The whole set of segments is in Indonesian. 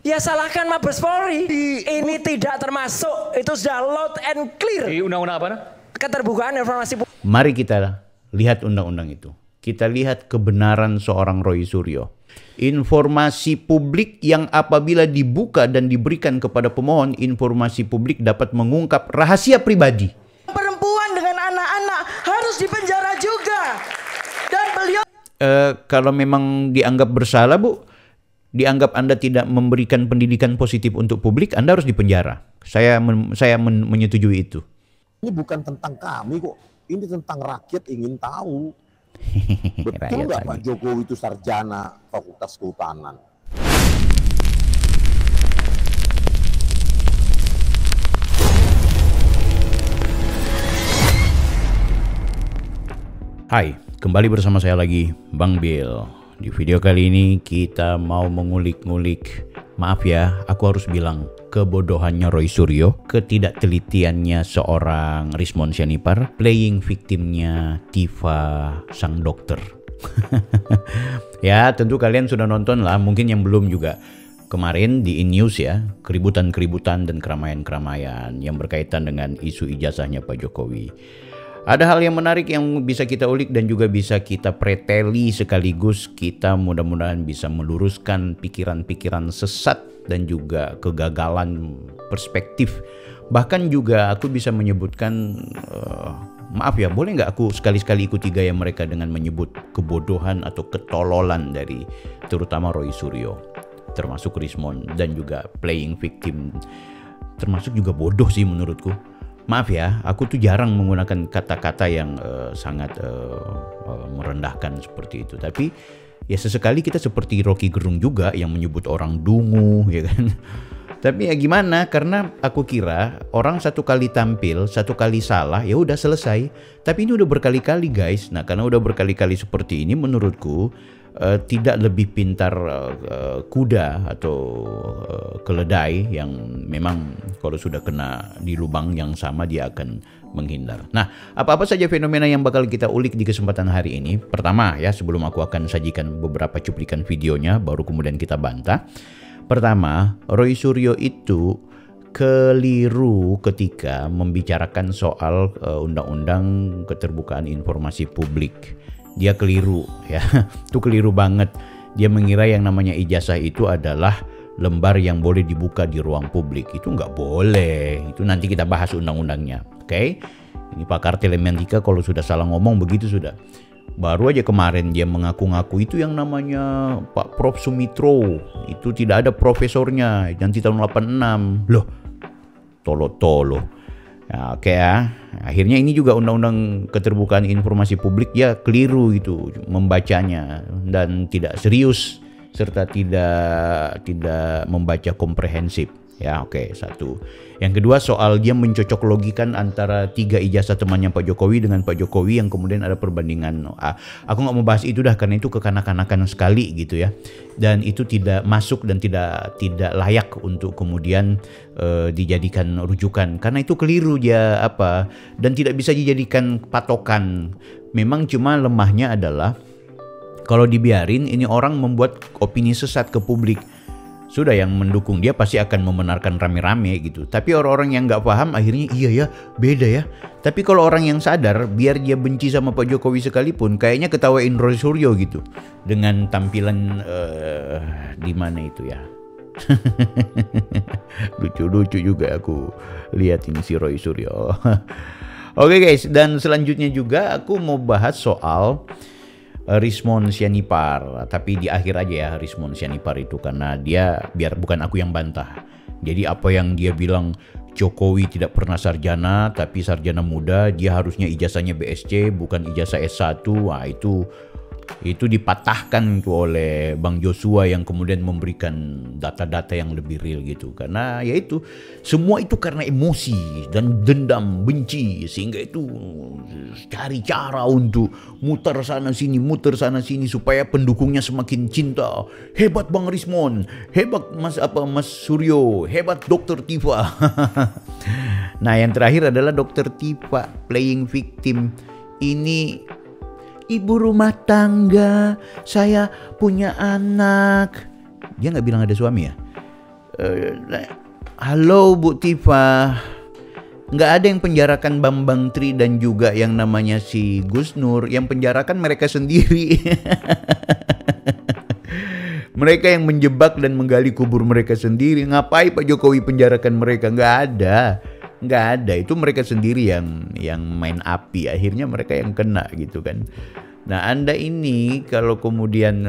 Ya salahkan Mabes Polri. Ini tidak termasuk, itu sudah loud and clear. Undang-undang apa? Keterbukaan informasi publik. Mari kita lihat undang-undang itu. Kita lihat kebenaran seorang Roy Suryo. Informasi publik yang apabila dibuka dan diberikan kepada pemohon, informasi publik dapat mengungkap rahasia pribadi. Perempuan dengan anak-anak harus dipenjara juga. Dan beliau Kalau memang dianggap bersalah, Bu, dianggap Anda tidak memberikan pendidikan positif untuk publik, Anda harus dipenjara. Saya menyetujui itu. Ini bukan tentang kami kok, ini tentang rakyat ingin tahu. Betul nggak Pak Jokowi itu sarjana Fakultas Kehutanan? Hai, kembali bersama saya lagi, Bang Bill. Di video kali ini kita mau mengulik-ngulik, maaf ya, aku harus bilang, kebodohannya Roy Suryo, ketidaktelitiannya seorang Rismon Sianipar, playing victimnya Tifa sang dokter. Ya, tentu kalian sudah nonton lah, mungkin yang belum juga. Kemarin di InNews ya, keributan-keributan dan keramaian-keramaian yang berkaitan dengan isu ijazahnya Pak Jokowi. Ada hal yang menarik yang bisa kita ulik dan juga bisa kita preteli sekaligus kita mudah-mudahan bisa meluruskan pikiran-pikiran sesat dan juga kegagalan perspektif. Bahkan juga aku bisa menyebutkan, maaf ya, boleh nggak aku sekali-sekali ikuti gaya mereka dengan menyebut kebodohan atau ketololan dari terutama Roy Suryo, termasuk Rismon dan juga playing victim, termasuk juga bodoh sih menurutku. Maaf ya, aku tuh jarang menggunakan kata-kata yang sangat merendahkan seperti itu. Tapi ya sesekali kita seperti Rocky Gerung juga yang menyebut orang dungu, ya kan. Tapi ya gimana, karena aku kira orang satu kali tampil, satu kali salah, ya udah selesai. Tapi ini udah berkali-kali guys. Nah karena udah berkali-kali seperti ini menurutku tidak lebih pintar kuda atau keledai yang memang kalau sudah kena di lubang yang sama dia akan menghindar. Nah, apa-apa saja fenomena yang bakal kita ulik di kesempatan hari ini. Pertama ya, sebelum aku akan sajikan beberapa cuplikan videonya, baru kemudian kita bantah. Pertama, Roy Suryo itu keliru ketika membicarakan soal undang-undang keterbukaan informasi publik. Dia keliru ya, itu keliru banget. Dia mengira yang namanya ijazah itu adalah lembar yang boleh dibuka di ruang publik. Itu nggak boleh, itu nanti kita bahas undang-undangnya. Oke? Ini pakar telematika kalau sudah salah ngomong begitu sudah. Baru aja kemarin dia mengaku-ngaku itu yang namanya Pak Prof Sumitro, itu tidak ada profesornya, nanti tahun 86. Loh, tolo-tolo. Ya, oke ya. Akhirnya ini juga undang-undang keterbukaan informasi publik ya keliru gitu membacanya dan tidak serius serta tidak membaca komprehensif. Ya oke, satu. Yang kedua soal dia mencocok logikan antara 3 ijazah temannya Pak Jokowi dengan Pak Jokowi yang kemudian ada perbandingan. Aku nggak mau bahas itu dah karena itu kekanak-kanakan sekali gitu ya. Dan itu tidak masuk dan tidak layak untuk kemudian dijadikan rujukan karena itu keliru dia dan tidak bisa dijadikan patokan. Memang cuma lemahnya adalah kalau dibiarin ini orang membuat opini sesat ke publik. Sudah yang mendukung dia pasti akan membenarkan rame-rame gitu. Tapi orang-orang yang nggak paham akhirnya iya ya beda ya. Tapi kalau orang yang sadar biar dia benci sama Pak Jokowi sekalipun kayaknya ketawain Roy Suryo gitu. Dengan tampilan di mana itu ya. Lucu-lucu juga aku lihat ini si Roy Suryo. Oke guys, dan selanjutnya juga aku mau bahas soal Rismon Sianipar, tapi di akhir aja ya Rismon Sianipar itu karena dia biar bukan aku yang bantah. Jadi apa yang dia bilang Jokowi tidak pernah sarjana tapi sarjana muda, dia harusnya ijazahnya BSc bukan ijazah S1. Wah itu dipatahkan tuh oleh Bang Joshua yang kemudian memberikan data-data yang lebih real gitu. Karena ya itu semua itu karena emosi dan dendam, benci, sehingga itu cari cara untuk muter sana sini supaya pendukungnya semakin cinta. Hebat Bang Rismon, hebat Mas Suryo, hebat Dokter Tifa. Nah, yang terakhir adalah Dokter Tifa playing victim. Ini ibu rumah tangga, saya punya anak. Dia nggak bilang ada suami ya? Halo Bu Tifa, nggak ada yang penjarakan Bambang Tri dan juga yang namanya si Gus Nur, yang penjarakan mereka sendiri. Mereka yang menjebak dan menggali kubur mereka sendiri. Ngapain Pak Jokowi penjarakan mereka? Nggak ada. Itu mereka sendiri yang main api. Akhirnya mereka yang kena gitu kan. Nah, Anda ini kalau kemudian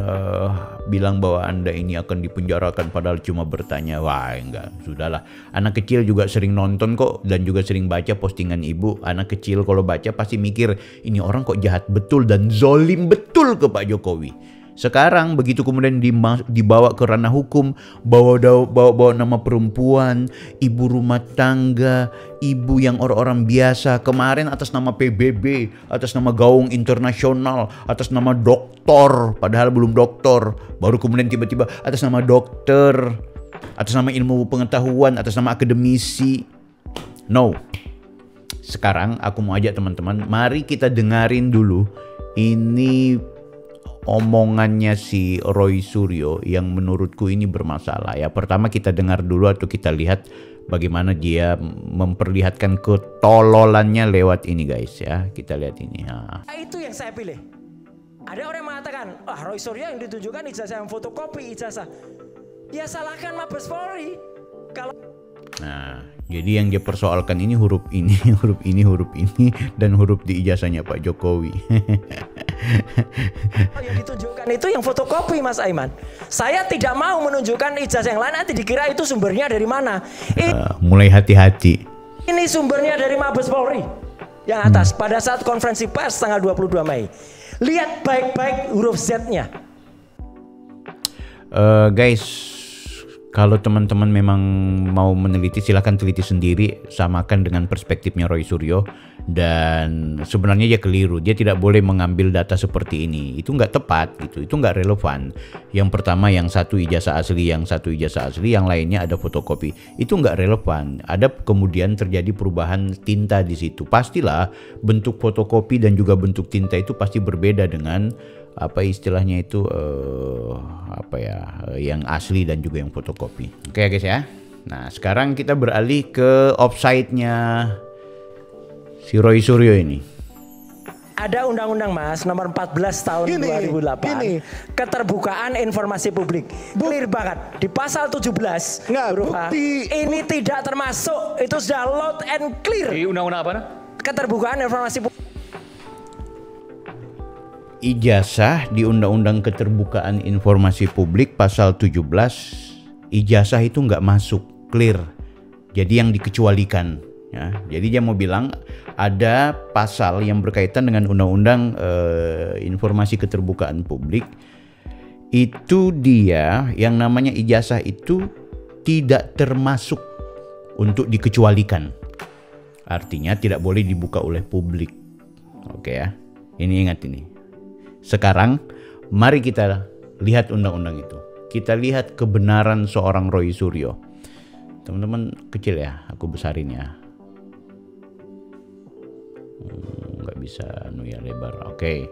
bilang bahwa Anda ini akan dipenjarakan padahal cuma bertanya, wah enggak, sudahlah. Anak kecil juga sering nonton kok dan juga sering baca postingan ibu. Anak kecil kalau baca pasti mikir, ini orang kok jahat betul dan zolim betul ke Pak Jokowi. Sekarang begitu kemudian dibawa ke ranah hukum, bawa nama perempuan, ibu rumah tangga, ibu yang orang-orang biasa, kemarin atas nama PBB, atas nama gaung internasional, atas nama doktor, padahal belum doktor, baru kemudian tiba-tiba atas nama dokter, atas nama ilmu pengetahuan, atas nama akademisi. No. Sekarang aku mau ajak teman-teman, mari kita dengarin dulu ini omongannya si Roy Suryo yang menurutku ini bermasalah ya. Pertama kita dengar dulu atau kita lihat bagaimana dia memperlihatkan ketololannya lewat ini guys ya. Kita lihat ini ya. Itu yang saya pilih. Ada orang yang mengatakan, Roy Suryo yang ditunjukkan ijazah yang fotokopi ijazah. Ya salahkan Mabes Polri. Kalau Nah, jadi yang dia persoalkan ini huruf ini, huruf ini, dan huruf di ijazahnya Pak Jokowi. yang ditunjukkan itu yang fotokopi Mas Aiman. Saya tidak mau menunjukkan ijazah yang lain, nanti dikira itu sumbernya dari mana. Mulai hati-hati. Ini sumbernya dari Mabes Polri. Yang atas, pada saat konferensi pers tanggal 22 Mei. Lihat baik-baik huruf Z-nya. Guys, kalau teman-teman memang mau meneliti, silahkan teliti sendiri, samakan dengan perspektifnya Roy Suryo. Dan sebenarnya dia keliru, dia tidak boleh mengambil data seperti ini. Itu nggak tepat gitu, itu nggak relevan. Yang pertama yang satu ijazah asli, yang satu ijazah asli, yang lainnya ada fotokopi. Itu nggak relevan. Ada kemudian terjadi perubahan tinta di situ. Pastilah bentuk fotokopi dan juga bentuk tinta itu pasti berbeda dengan apa istilahnya itu yang asli dan juga yang fotokopi. Oke guys ya. Nah sekarang kita beralih ke offside-nya si Roy Suryo ini. Ada undang-undang Mas nomor 14 tahun 2008 keterbukaan informasi publik. Clear banget di pasal 17 huruf A. Ini tidak termasuk, itu sudah loud and clear. Di undang-undang apa? Keterbukaan informasi publik. Ijazah di Undang-Undang Keterbukaan Informasi Publik pasal 17, ijazah itu nggak masuk, clear. Jadi yang dikecualikan. Ya. Jadi dia mau bilang ada pasal yang berkaitan dengan Undang-Undang Informasi Keterbukaan Publik. Itu dia yang namanya ijazah itu tidak termasuk untuk dikecualikan. Artinya tidak boleh dibuka oleh publik. Oke ya, ini ingat ini. Sekarang mari kita lihat undang-undang itu. Kita lihat kebenaran seorang Roy Suryo. Teman-teman kecil ya, aku besarin ya. Nggak bisa ya lebar. Oke.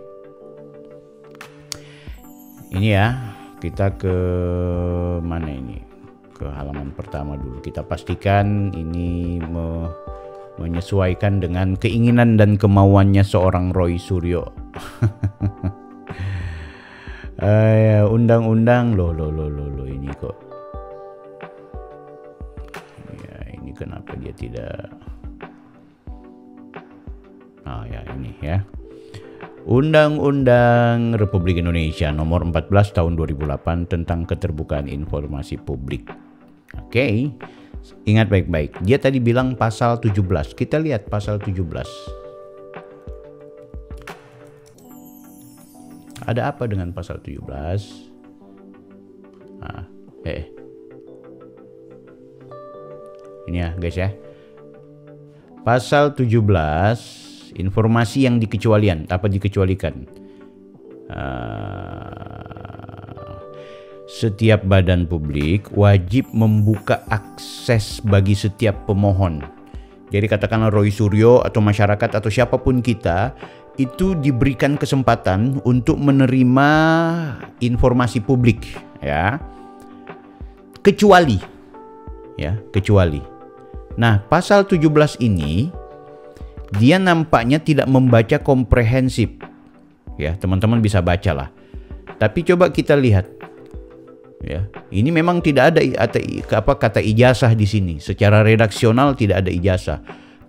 Ini ya, kita ke mana ini? Ke halaman pertama dulu. Kita pastikan ini menyesuaikan dengan keinginan dan kemauannya seorang Roy Suryo. Undang-undang loh ini kok. Ya ini kenapa dia tidak? Ya ini ya. Undang-Undang Republik Indonesia nomor 14 tahun 2008 tentang keterbukaan informasi publik. Oke. Ingat baik-baik. Dia tadi bilang pasal 17. Kita lihat pasal 17. Ada apa dengan pasal 17? Ini ya guys ya. Pasal 17, informasi yang dikecualikan. Setiap badan publik wajib membuka akses bagi setiap pemohon. Jadi katakanlah Roy Suryo atau masyarakat atau siapapun kita itu diberikan kesempatan untuk menerima informasi publik ya. Kecuali Ya, kecuali. Nah, pasal 17 ini dia nampaknya tidak membaca komprehensif. Ya, teman-teman bisa bacalah. Tapi coba kita lihat. Ya, ini memang tidak ada kata ijazah di sini. Secara redaksional tidak ada ijazah.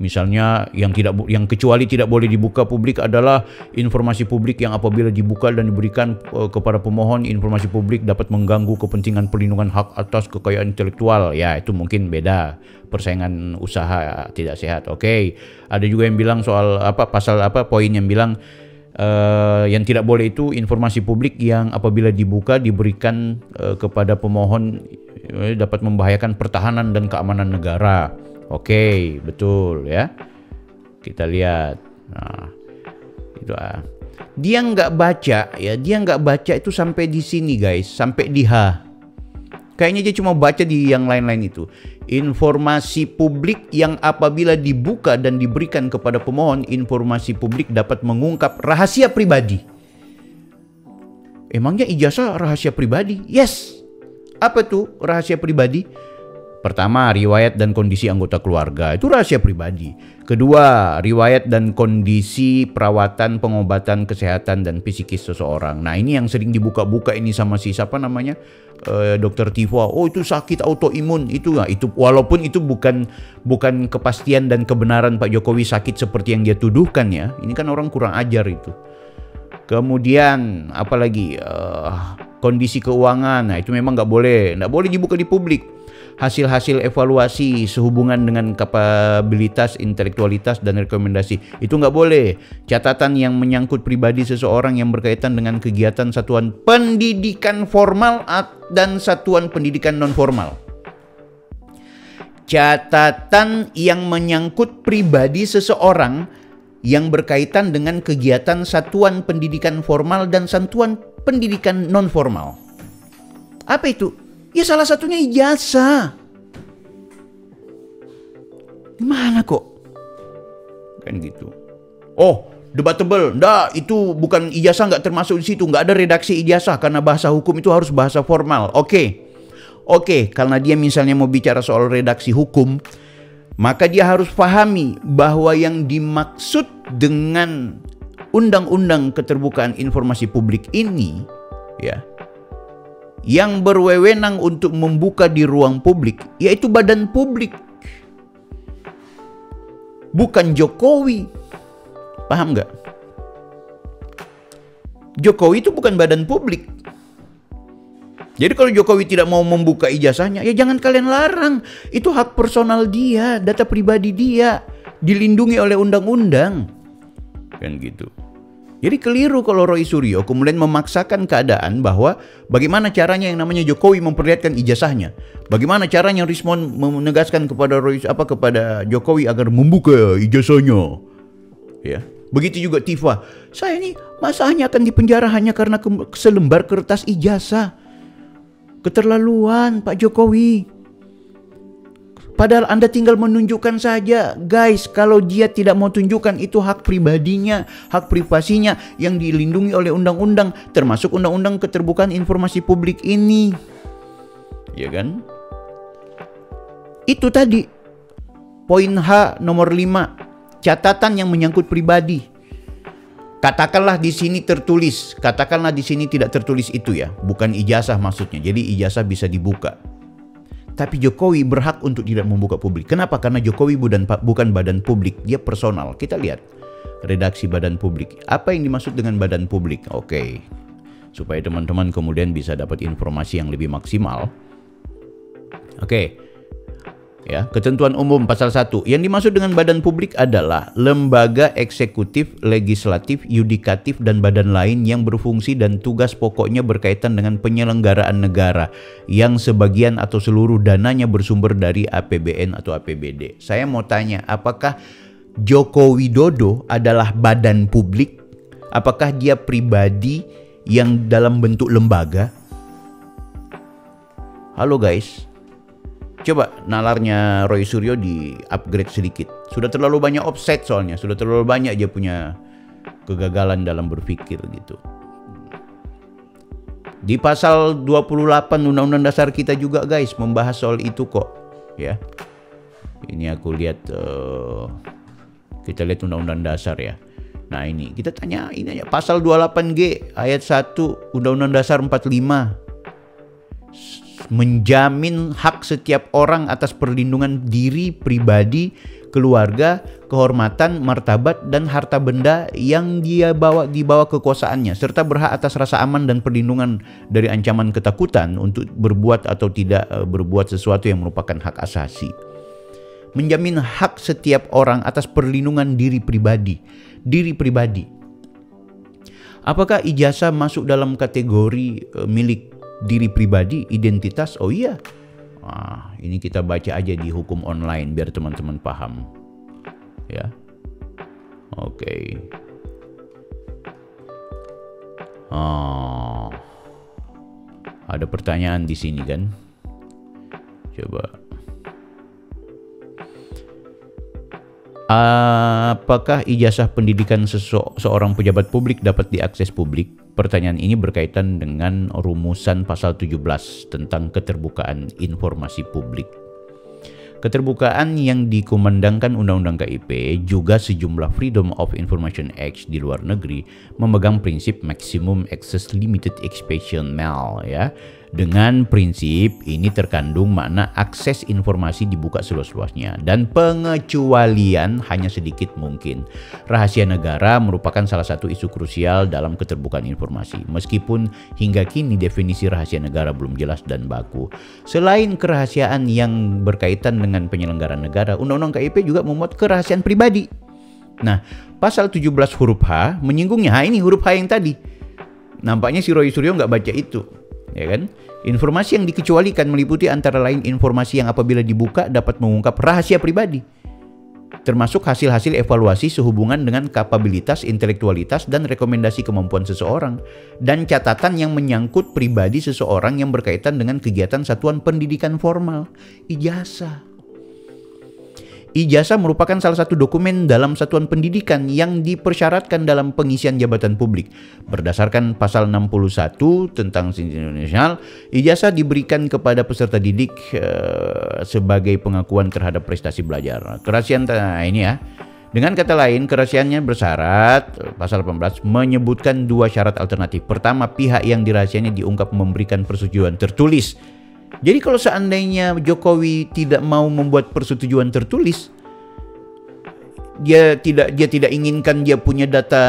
Misalnya yang kecuali tidak boleh dibuka publik adalah informasi publik yang apabila dibuka dan diberikan kepada pemohon, informasi publik dapat mengganggu kepentingan perlindungan hak atas kekayaan intelektual. Ya, itu mungkin beda, persaingan usaha tidak sehat. Oke. Ada juga yang bilang soal poin yang bilang yang tidak boleh itu informasi publik yang apabila dibuka diberikan kepada pemohon dapat membahayakan pertahanan dan keamanan negara. Oke, betul ya. Kita lihat. Nah, itu dia nggak baca ya, dia nggak baca itu sampai di sini guys, sampai di H. Kayaknya dia cuma baca di yang lain-lain itu. Informasi publik yang apabila dibuka dan diberikan kepada pemohon, informasi publik dapat mengungkap rahasia pribadi. Emangnya ijazah rahasia pribadi? Yes. Apa tuh rahasia pribadi? Pertama, riwayat dan kondisi anggota keluarga, itu rahasia pribadi. Kedua, riwayat dan kondisi perawatan, pengobatan, kesehatan dan psikis seseorang. Nah, ini yang sering dibuka-buka ini sama si siapa namanya? Dokter Tifa. Oh, itu sakit autoimun. Itu walaupun itu bukan kepastian dan kebenaran Pak Jokowi sakit seperti yang dia tuduhkan ya. Ini kan orang kurang ajar itu. Kemudian apalagi kondisi keuangan. Nah, itu memang nggak boleh dibuka di publik. Hasil-hasil evaluasi sehubungan dengan kapabilitas, intelektualitas, dan rekomendasi. Itu nggak boleh. Catatan yang menyangkut pribadi seseorang yang berkaitan dengan kegiatan satuan pendidikan formal dan satuan pendidikan non-formal. Catatan yang menyangkut pribadi seseorang yang berkaitan dengan kegiatan satuan pendidikan formal dan satuan pendidikan non-formal. Apa itu? Ya salah satunya ijazah. Gimana kok? Kan gitu. Oh, debatable. Nggak, itu bukan ijazah, nggak termasuk di situ. Nggak ada redaksi ijazah karena bahasa hukum itu harus bahasa formal. Oke, karena dia misalnya mau bicara soal redaksi hukum, maka dia harus pahami bahwa yang dimaksud dengan Undang-Undang Keterbukaan Informasi Publik ini, ya, yang berwenang untuk membuka di ruang publik, yaitu badan publik, bukan Jokowi. Paham nggak? Jokowi itu bukan badan publik. Jadi kalau Jokowi tidak mau membuka ijazahnya, ya jangan kalian larang. Itu hak personal dia, data pribadi dia, dilindungi oleh undang-undang. Kan gitu. Jadi keliru kalau Roy Suryo kemudian memaksakan keadaan bahwa bagaimana caranya yang namanya Jokowi memperlihatkan ijazahnya. Bagaimana caranya Rismon menegaskan kepada kepada Jokowi agar membuka ijazahnya. Ya. Begitu juga Tifa. Saya ini masanya akan dipenjara hanya karena selembar kertas ijazah. Keterlaluan Pak Jokowi. Padahal Anda tinggal menunjukkan saja. Guys, kalau dia tidak mau tunjukkan, itu hak pribadinya, hak privasinya yang dilindungi oleh undang-undang, termasuk Undang-Undang Keterbukaan Informasi Publik ini. Ya kan? Itu tadi poin H nomor 5, catatan yang menyangkut pribadi. Katakanlah di sini tertulis, katakanlah di sini tidak tertulis itu ya, bukan ijazah maksudnya. Jadi ijazah bisa dibuka. Tapi Jokowi berhak untuk tidak membuka publik. Kenapa? Karena Jokowi bukan badan publik, dia personal. Kita lihat redaksi badan publik. Apa yang dimaksud dengan badan publik? Oke. Supaya teman-teman kemudian bisa dapat informasi yang lebih maksimal. Oke. Ya, ketentuan umum pasal 1. Yang dimaksud dengan badan publik adalah lembaga eksekutif, legislatif, yudikatif, dan badan lain yang berfungsi dan tugas pokoknya berkaitan dengan penyelenggaraan negara yang sebagian atau seluruh dananya bersumber dari APBN atau APBD. Saya mau tanya, apakah Joko Widodo adalah badan publik? Apakah dia pribadi yang dalam bentuk lembaga? Halo guys. Coba nalarnya Roy Suryo di upgrade sedikit. Sudah terlalu banyak offset soalnya. Sudah terlalu banyak dia punya kegagalan dalam berpikir gitu. Di pasal 28 Undang-Undang Dasar kita juga guys membahas soal itu kok. ya. Ini aku lihat kita lihat Undang-Undang Dasar ya. Nah ini kita tanya ini aja pasal 28G ayat 1 Undang-Undang Dasar 45 menjamin hak setiap orang atas perlindungan diri pribadi, keluarga, kehormatan, martabat dan harta benda yang dia di bawah kekuasaannya serta berhak atas rasa aman dan perlindungan dari ancaman ketakutan untuk berbuat atau tidak berbuat sesuatu yang merupakan hak asasi. Menjamin hak setiap orang atas perlindungan diri pribadi. Apakah ijazah masuk dalam kategori milik diri pribadi, identitas? Oh iya. Ini kita baca aja di hukum online biar teman-teman paham. Ya. Oke. Ada pertanyaan di sini kan? Coba. Apakah ijazah pendidikan seorang pejabat publik dapat diakses publik? Pertanyaan ini berkaitan dengan rumusan pasal 17 tentang keterbukaan informasi publik. Keterbukaan yang dikumandangkan Undang-Undang KIP juga sejumlah Freedom of Information Act di luar negeri memegang prinsip Maximum Access Limited Expression MAL ya. Dengan prinsip ini terkandung makna akses informasi dibuka seluas-luasnya dan pengecualian hanya sedikit mungkin. Rahasia negara merupakan salah satu isu krusial dalam keterbukaan informasi. Meskipun hingga kini definisi rahasia negara belum jelas dan baku. Selain kerahasiaan yang berkaitan dengan penyelenggaraan negara, Undang-Undang KIP juga memuat kerahasiaan pribadi. Nah, pasal 17 huruf H menyinggungnya. Ini huruf H yang tadi. Nampaknya si Roy Suryo nggak baca itu. Ya kan? Informasi yang dikecualikan meliputi antara lain informasi yang apabila dibuka dapat mengungkap rahasia pribadi, termasuk hasil-hasil evaluasi sehubungan dengan kapabilitas, intelektualitas, dan rekomendasi kemampuan seseorang, dan catatan yang menyangkut pribadi seseorang yang berkaitan dengan kegiatan satuan pendidikan formal. Ijazah merupakan salah satu dokumen dalam satuan pendidikan yang dipersyaratkan dalam pengisian jabatan publik. Berdasarkan pasal 61 tentang Indonesia, ijazah diberikan kepada peserta didik sebagai pengakuan terhadap prestasi belajar. Kerahasiaan ini ya. Dengan kata lain, kerahasiaannya bersyarat, pasal 18 menyebutkan dua syarat alternatif. Pertama, pihak yang dirahasianya diungkap memberikan persetujuan tertulis. Jadi kalau seandainya Jokowi tidak mau membuat persetujuan tertulis, dia tidak inginkan dia punya data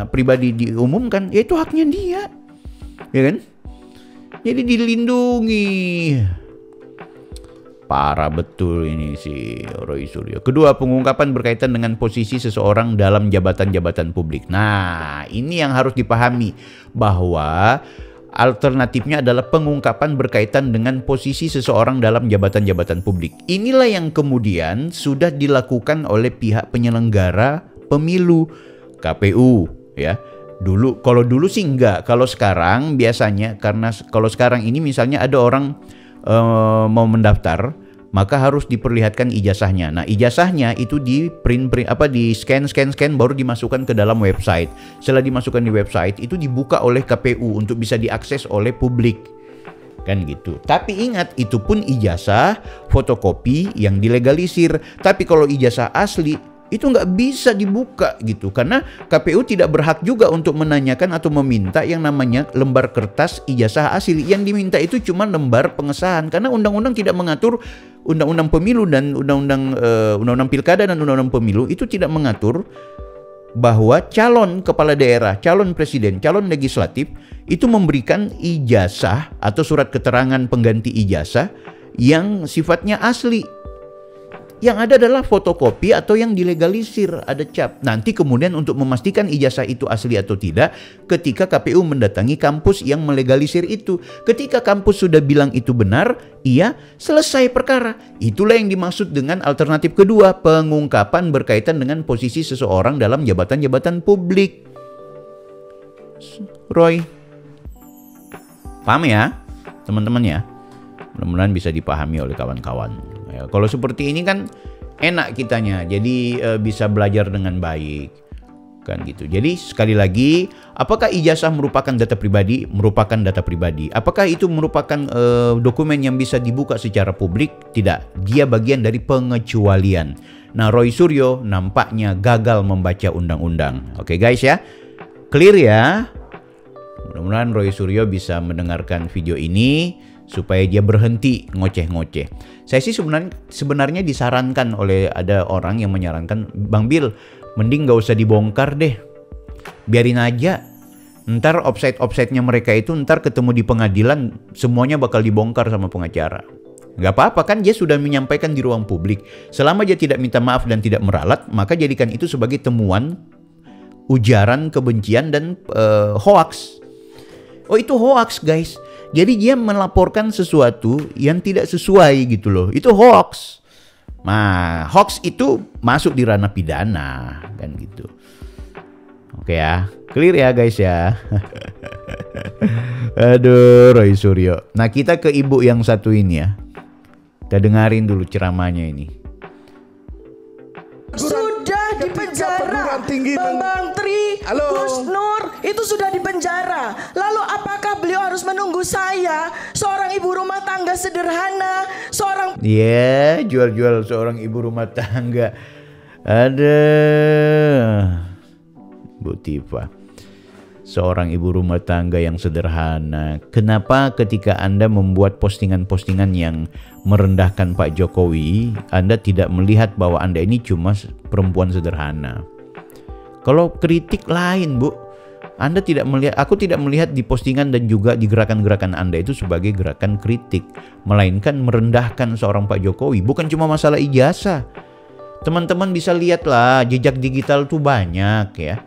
pribadi diumumkan, ya itu haknya dia, ya kan? Jadi dilindungi. Parah betul ini si Roy Suryo. Kedua, pengungkapan berkaitan dengan posisi seseorang dalam jabatan-jabatan publik. Nah, ini yang harus dipahami bahwa alternatifnya adalah pengungkapan berkaitan dengan posisi seseorang dalam jabatan-jabatan publik. Inilah yang kemudian sudah dilakukan oleh pihak penyelenggara pemilu, KPU ya. Kalau dulu sih enggak. Kalau sekarang biasanya karena kalau sekarang ini misalnya ada orang mau mendaftar, maka harus diperlihatkan ijazahnya. Nah, ijazahnya itu di scan baru dimasukkan ke dalam website. Setelah dimasukkan di website itu dibuka oleh KPU untuk bisa diakses oleh publik. Kan gitu. Tapi ingat, itu pun ijazah fotokopi yang dilegalisir. Tapi kalau ijazah asli itu nggak bisa dibuka gitu, karena KPU tidak berhak juga untuk menanyakan atau meminta yang namanya lembar kertas ijazah asli. Yang diminta itu cuma lembar pengesahan, karena undang-undang tidak mengatur, undang-undang pemilu dan undang-undang pilkada dan undang-undang pemilu itu tidak mengatur bahwa calon kepala daerah, calon presiden, calon legislatif itu memberikan ijazah atau surat keterangan pengganti ijazah yang sifatnya asli. Yang ada adalah fotokopi atau yang dilegalisir, ada cap. Nanti kemudian untuk memastikan ijazah itu asli atau tidak, ketika KPU mendatangi kampus yang melegalisir itu. Ketika kampus sudah bilang itu benar, iya, selesai perkara. Itulah yang dimaksud dengan alternatif kedua, pengungkapan berkaitan dengan posisi seseorang dalam jabatan-jabatan publik. Roy, paham ya teman-teman ya? Mudah-mudahan bisa dipahami oleh kawan-kawan. Ya, kalau seperti ini kan enak kitanya, jadi bisa belajar dengan baik. kan gitu. Jadi sekali lagi, apakah ijazah merupakan data pribadi? Merupakan data pribadi. Apakah itu merupakan dokumen yang bisa dibuka secara publik? Tidak. Dia bagian dari pengecualian. Nah, Roy Suryo nampaknya gagal membaca undang-undang. Oke guys ya, clear ya. Mudah-mudahan Roy Suryo bisa mendengarkan video ini supaya dia berhenti ngoceh-ngoceh. Saya sih sebenarnya disarankan oleh ada orang yang menyarankan, Bang Bill, mending gak usah dibongkar deh, biarin aja. Ntar offside-offside-nya mereka itu ntar ketemu di pengadilan, semuanya bakal dibongkar sama pengacara. Gak apa-apa kan, dia sudah menyampaikan di ruang publik. Selama dia tidak minta maaf dan tidak meralat, maka jadikan itu sebagai temuan, ujaran kebencian dan hoax. Oh itu hoax guys. Jadi dia melaporkan sesuatu yang tidak sesuai gitu loh. Itu hoax. Nah, hoax itu masuk di ranah pidana kan gitu. Oke ya, clear ya guys ya. Aduh, Roy Suryo. Nah, kita ke ibu yang satu ini ya. Kita dengarin dulu ceramahnya ini. Sudah di penjara, Bang Tri, Gus Nur itu sudah di penjara. Lalu apakah beliau harus menunggu saya, seorang ibu rumah tangga sederhana, seorang jual-jual seorang ibu rumah tangga. Ada Bu Tifa, seorang ibu rumah tangga yang sederhana. Kenapa ketika Anda membuat postingan-postingan yang merendahkan Pak Jokowi, Anda tidak melihat bahwa Anda ini cuma perempuan sederhana? Kalau kritik lain, Bu, Anda tidak melihat, aku tidak melihat di postingan dan juga di gerakan-gerakan Anda itu sebagai gerakan kritik, melainkan merendahkan seorang Pak Jokowi. Bukan cuma masalah ijazah. Teman-teman bisa lihatlah, jejak digital tuh banyak ya.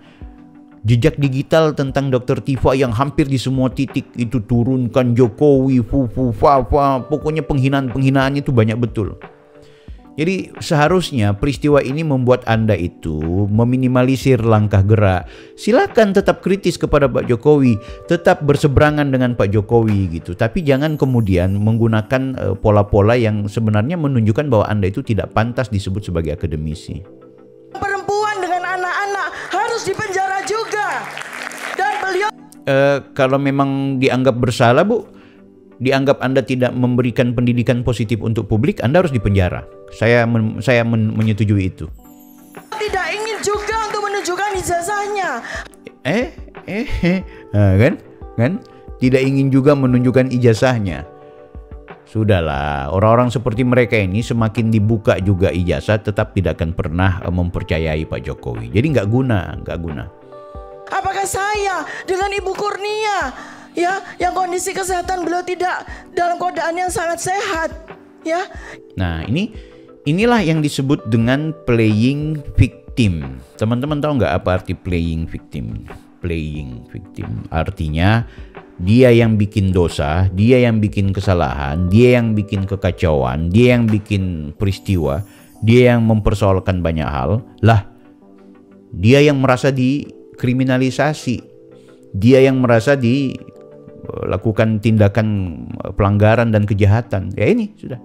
Jejak digital tentang Dr. Tifa yang hampir di semua titik itu turunkan Jokowi, pokoknya penghinaan-penghinaan itu banyak betul. Jadi seharusnya peristiwa ini membuat Anda itu meminimalisir langkah gerak. Silakan tetap kritis kepada Pak Jokowi, tetap berseberangan dengan Pak Jokowi gitu. Tapi jangan kemudian menggunakan pola-pola yang sebenarnya menunjukkan bahwa Anda itu tidak pantas disebut sebagai akademisi. Perempuan dengan anak-anak harus dipenjara juga. Dan beliau kalau memang dianggap bersalah, Bu, dianggap Anda tidak memberikan pendidikan positif untuk publik, Anda harus dipenjara. Saya menyetujui itu. Tidak ingin juga untuk menunjukkan ijazahnya. Kan? Tidak ingin juga menunjukkan ijazahnya. Sudahlah, orang-orang seperti mereka ini semakin dibuka juga ijazah, tetap tidak akan pernah mempercayai Pak Jokowi. Jadi nggak guna. Apakah saya dengan Ibu Kurnia, ya, yang kondisi kesehatan beliau tidak dalam keadaan yang sangat sehat, ya? Nah, inilah yang disebut dengan playing victim. Teman-teman tahu nggak apa arti playing victim? Playing victim artinya dia yang bikin dosa, dia yang bikin kesalahan, dia yang bikin kekacauan, dia yang bikin peristiwa, dia yang mempersoalkan banyak hal. Lah, dia yang merasa dikriminalisasi, dia yang merasa dilakukan tindakan pelanggaran dan kejahatan. Ya ini sudah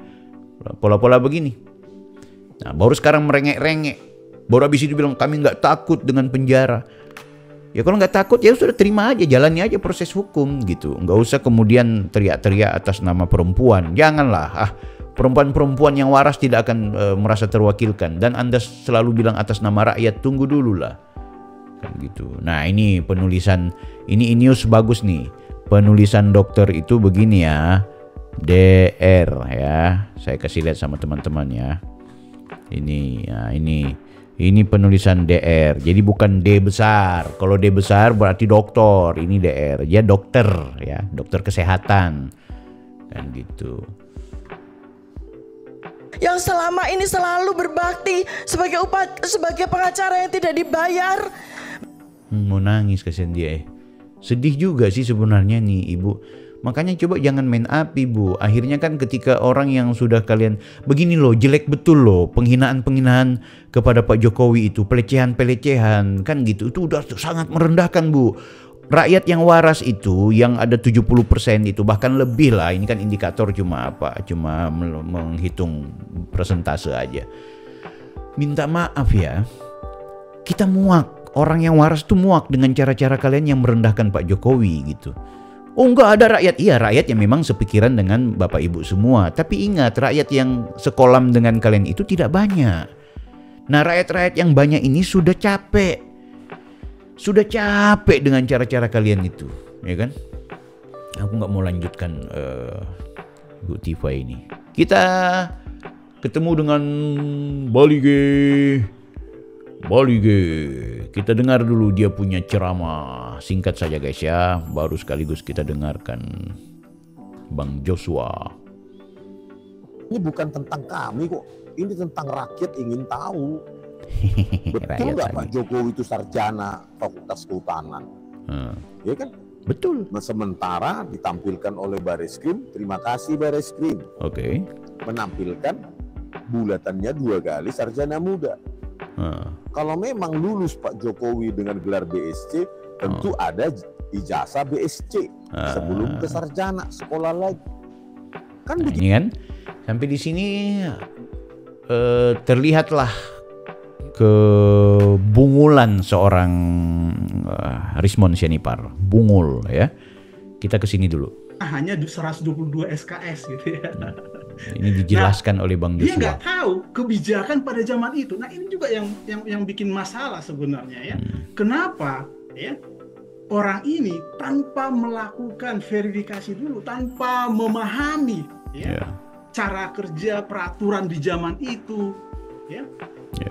pola-pola begini. Nah, baru sekarang merengek-rengek, baru habis itu bilang kami nggak takut dengan penjara. Ya kalau nggak takut ya sudah terima aja, jalani aja proses hukum gitu. Nggak usah kemudian teriak-teriak atas nama perempuan. Janganlah, perempuan-perempuan yang waras tidak akan merasa terwakilkan. Dan Anda selalu bilang atas nama rakyat, tunggu dulu lah. Kan gitu. Nah ini penulisan, ini news bagus nih. Penulisan dokter itu begini ya. DR ya. Saya kasih lihat sama teman-teman ya. Ini penulisan DR. Jadi bukan D besar. Kalau D besar berarti dokter. Ini DR. Ya dokter ya, dokter kesehatan. Kan gitu. Yang selama ini selalu berbakti sebagai pengacara yang tidak dibayar. Mau nangis kasihan dia. Sedih juga sih sebenarnya nih Ibu. Makanya coba jangan main api, Bu. Akhirnya kan ketika orang yang sudah kalian begini loh, jelek betul loh, penghinaan-penghinaan kepada Pak Jokowi itu, pelecehan-pelecehan kan gitu. Itu udah sangat merendahkan, Bu. Rakyat yang waras itu yang ada 70% itu bahkan lebih lah. Ini kan indikator cuma menghitung persentase aja. Minta maaf ya. Kita muak orang yang waras tuh muak dengan cara-cara kalian yang merendahkan Pak Jokowi gitu. Oh enggak ada rakyat. Iya, rakyat yang memang sepikiran dengan Bapak Ibu semua. Tapi ingat, rakyat yang sekolam dengan kalian itu tidak banyak. Nah, rakyat-rakyat yang banyak ini sudah capek. Sudah capek dengan cara-cara kalian itu, ya kan? Aku nggak mau lanjutkan Bu Tifa ini. Kita ketemu dengan Balige. Kita dengar dulu dia punya ceramah. Singkat saja guys ya, baru sekaligus kita dengarkan Bang Joshua. Ini bukan tentang kami kok, ini tentang rakyat ingin tahu. Betul nggak Pak Jokowi itu sarjana Fakultas Kehutanan? Ya kan? Betul. Nah, sementara ditampilkan oleh Bareskrim, terima kasih Bareskrim. Oke. Menampilkan bulatannya 2 kali sarjana muda. Kalau memang lulus Pak Jokowi dengan gelar BSc, tentu ada ijazah BSc sebelum ke sarjana, sekolah lagi. Kan begitu. Ini kan sampai di sini terlihatlah kebungulan seorang Rismon Sianipar. Bungul ya. Kita ke sini dulu. Hanya 122 SKS gitu ya. Ini dijelaskan oleh Bang Joshua. Dia nggak tahu kebijakan pada zaman itu. Nah ini juga yang bikin masalah sebenarnya ya. Kenapa ya orang ini tanpa melakukan verifikasi dulu, tanpa memahami ya cara kerja peraturan di zaman itu ya.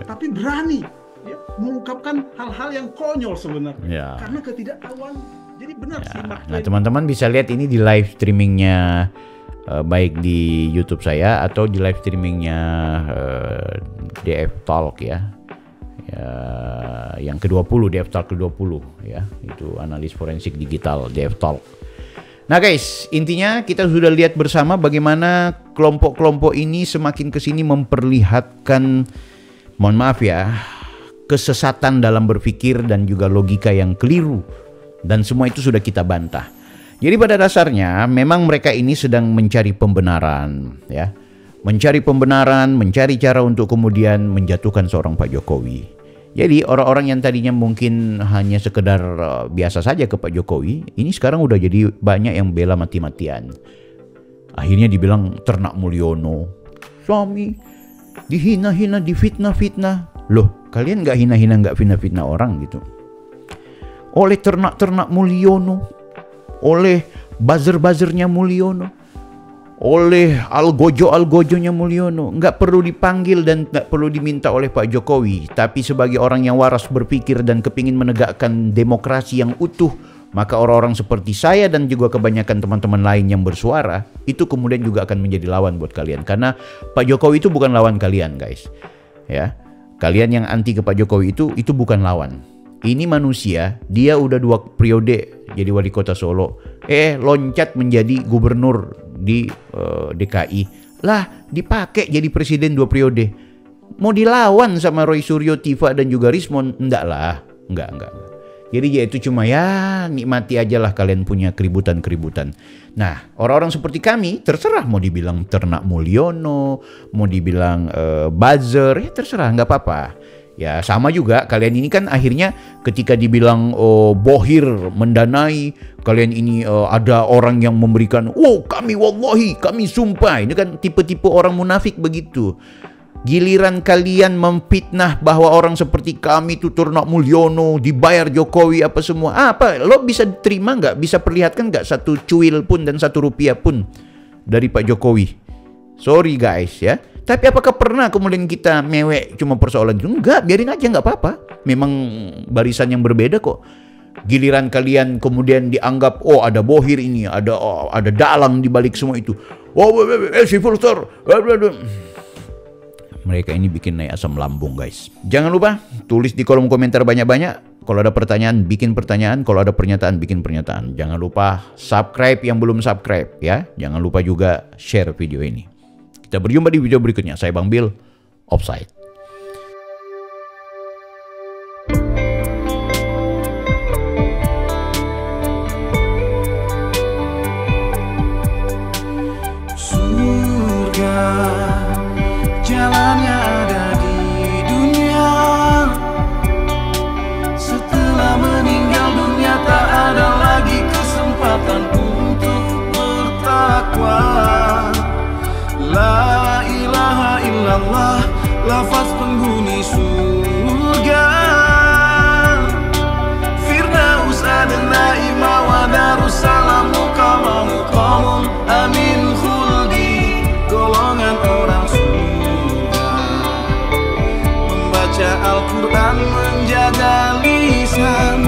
Tapi berani ya, mengungkapkan hal-hal yang konyol sebenarnya karena ketidaktahuan. Jadi benar sih. Nah teman-teman bisa lihat ini di live streamingnya baik di YouTube saya atau di live streamingnya DF Talk ya. Yang ke-20, DF Talk ke-20 ya. Itu analis forensik digital DF Talk. Nah guys, intinya kita sudah lihat bersama bagaimana kelompok-kelompok ini semakin kesini memperlihatkan, mohon maaf ya, kesesatan dalam berpikir dan juga logika yang keliru. Dan semua itu sudah kita bantah. Jadi pada dasarnya memang mereka ini sedang mencari pembenaran ya. Mencari pembenaran, mencari cara untuk kemudian menjatuhkan seorang Pak Jokowi. Jadi orang-orang yang tadinya mungkin hanya sekedar biasa saja ke Pak Jokowi, ini sekarang udah jadi banyak yang bela mati-matian. Akhirnya dibilang ternak Mulyono. Suami dihina-hina, difitnah-fitnah. Loh, kalian nggak hina-hina, nggak fitnah-fitnah orang gitu. Oleh ternak-ternak Mulyono, oleh buzzer-buzzernya Mulyono, oleh algojo-algojonya Mulyono, nggak perlu dipanggil dan nggak perlu diminta oleh Pak Jokowi. Tapi sebagai orang yang waras berpikir dan kepingin menegakkan demokrasi yang utuh, maka orang-orang seperti saya dan juga kebanyakan teman-teman lain yang bersuara, itu kemudian juga akan menjadi lawan buat kalian. Karena Pak Jokowi itu bukan lawan kalian guys. Ya, kalian yang anti ke Pak Jokowi itu bukan lawan. Ini manusia, dia udah 2 periode jadi wali kota Solo. Loncat menjadi gubernur di DKI. Lah, dipakai jadi presiden 2 periode. Mau dilawan sama Roy Suryo, Tifa dan juga Rismon? Enggak lah, enggak. Jadi ya itu cuma ya nikmati aja lah kalian punya keributan-keributan. Nah, orang-orang seperti kami terserah mau dibilang ternak Mulyono, mau dibilang buzzer, ya terserah, nggak apa-apa. Ya sama juga kalian ini kan akhirnya ketika dibilang bohir mendanai, kalian ini ada orang yang memberikan, kami wallahi, kami sumpah. Ini kan tipe-tipe orang munafik begitu. Giliran kalian memfitnah bahwa orang seperti kami itu ternak Mulyono, dibayar Jokowi apa semua. Apa lo bisa terima nggak? Bisa perlihatkan nggak 1 cuil pun dan 1 rupiah pun dari Pak Jokowi? Sorry guys ya. Tapi apakah pernah kemudian kita mewek cuma persoalan itu? Enggak, biarin aja, nggak apa-apa. Memang barisan yang berbeda kok. Giliran kalian kemudian dianggap, ada bohir ini, ada dalang di balik semua itu. Si filter. Mereka ini bikin naik asam lambung guys. Jangan lupa tulis di kolom komentar banyak-banyak. Kalau ada pertanyaan, bikin pertanyaan. Kalau ada pernyataan, bikin pernyataan. Jangan lupa subscribe yang belum subscribe ya. Jangan lupa juga share video ini. Kita berjumpa di video berikutnya. Saya Bang Bill, Offside. Surga, jalannya ada di dunia. bertakwa. La ilaha illallah, lafaz penghuni surga. Firdaus adna ima wa darussalam muqamamu qamun amin khuldi, golongan orang surga. Membaca Al-Quran, menjaga lisan,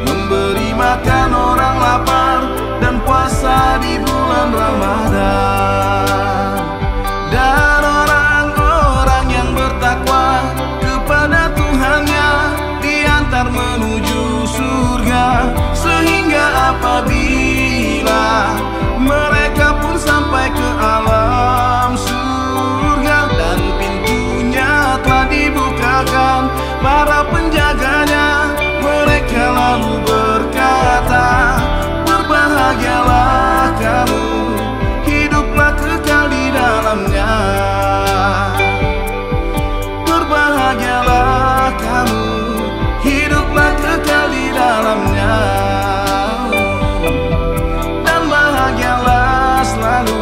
memberi makan orang lapar, dan puasa di bulan Ramadan. Dan orang-orang yang bertakwa kepada Tuhannya diantar menuju surga. Sehingga apabila mereka pun sampai ke alam surga dan pintunya telah dibukakan, para penjaganya mereka lalu berkata, berbahagialah kamu, hiduplah kekal di dalamnya. Berbahagialah kamu, hiduplah kekal di dalamnya. Dan bahagialah selalu